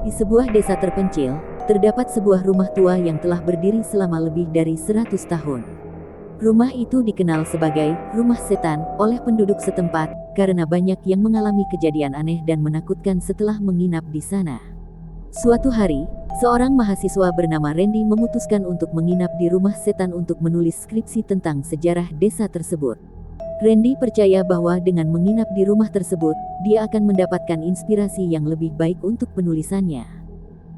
Di sebuah desa terpencil, terdapat sebuah rumah tua yang telah berdiri selama lebih dari 100 tahun. Rumah itu dikenal sebagai rumah setan oleh penduduk setempat karena banyak yang mengalami kejadian aneh dan menakutkan setelah menginap di sana. Suatu hari, seorang mahasiswa bernama Randy memutuskan untuk menginap di rumah setan untuk menulis skripsi tentang sejarah desa tersebut. Randy percaya bahwa dengan menginap di rumah tersebut, dia akan mendapatkan inspirasi yang lebih baik untuk penulisannya.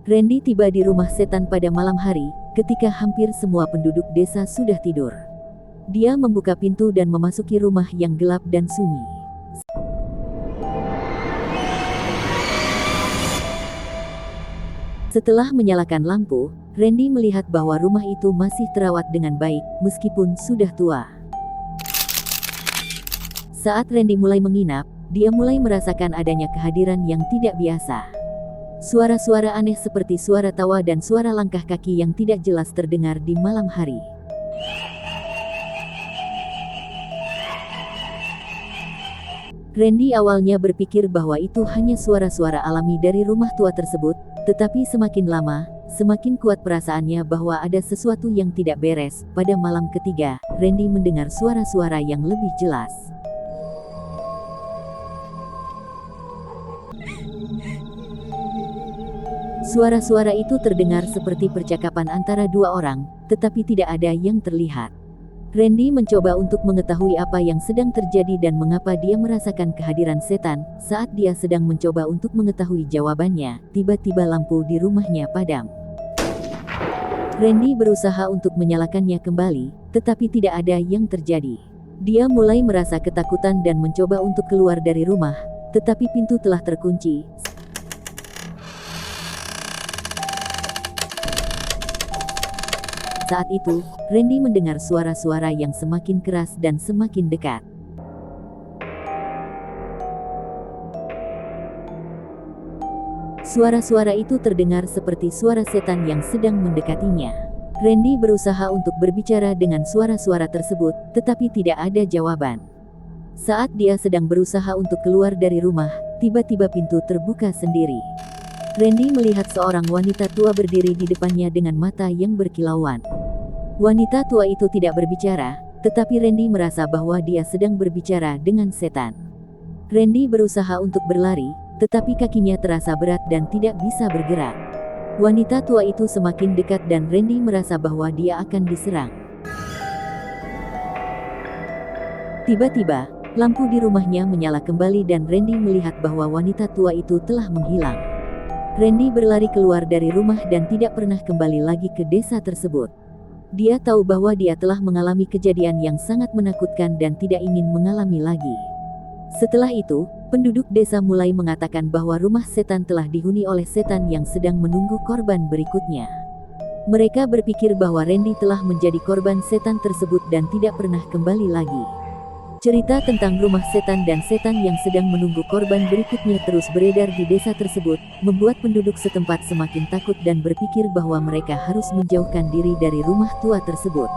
Randy tiba di rumah setan pada malam hari, ketika hampir semua penduduk desa sudah tidur. Dia membuka pintu dan memasuki rumah yang gelap dan sunyi. Setelah menyalakan lampu, Randy melihat bahwa rumah itu masih terawat dengan baik, meskipun sudah tua. Saat Randy mulai menginap, dia mulai merasakan adanya kehadiran yang tidak biasa. Suara-suara aneh seperti suara tawa dan suara langkah kaki yang tidak jelas terdengar di malam hari. Randy awalnya berpikir bahwa itu hanya suara-suara alami dari rumah tua tersebut, tetapi semakin lama, semakin kuat perasaannya bahwa ada sesuatu yang tidak beres. Pada malam ketiga, Randy mendengar suara-suara yang lebih jelas. Suara-suara itu terdengar seperti percakapan antara dua orang, tetapi tidak ada yang terlihat. Randy mencoba untuk mengetahui apa yang sedang terjadi dan mengapa dia merasakan kehadiran setan. Saat dia sedang mencoba untuk mengetahui jawabannya, tiba-tiba lampu di rumahnya padam. Randy berusaha untuk menyalakannya kembali, tetapi tidak ada yang terjadi. Dia mulai merasa ketakutan dan mencoba untuk keluar dari rumah, tetapi pintu telah terkunci. Saat itu, Randy mendengar suara-suara yang semakin keras dan semakin dekat. Suara-suara itu terdengar seperti suara setan yang sedang mendekatinya. Randy berusaha untuk berbicara dengan suara-suara tersebut, tetapi tidak ada jawaban. Saat dia sedang berusaha untuk keluar dari rumah, tiba-tiba pintu terbuka sendiri. Randy melihat seorang wanita tua berdiri di depannya dengan mata yang berkilauan. Wanita tua itu tidak berbicara, tetapi Randy merasa bahwa dia sedang berbicara dengan setan. Randy berusaha untuk berlari, tetapi kakinya terasa berat dan tidak bisa bergerak. Wanita tua itu semakin dekat dan Randy merasa bahwa dia akan diserang. Tiba-tiba, lampu di rumahnya menyala kembali dan Randy melihat bahwa wanita tua itu telah menghilang. Randy berlari keluar dari rumah dan tidak pernah kembali lagi ke desa tersebut. Dia tahu bahwa dia telah mengalami kejadian yang sangat menakutkan dan tidak ingin mengalami lagi. Setelah itu, penduduk desa mulai mengatakan bahwa rumah setan telah dihuni oleh setan yang sedang menunggu korban berikutnya. Mereka berpikir bahwa Randy telah menjadi korban setan tersebut dan tidak pernah kembali lagi. Cerita tentang rumah setan dan setan yang sedang menunggu korban berikutnya terus beredar di desa tersebut, membuat penduduk setempat semakin takut dan berpikir bahwa mereka harus menjauhkan diri dari rumah tua tersebut.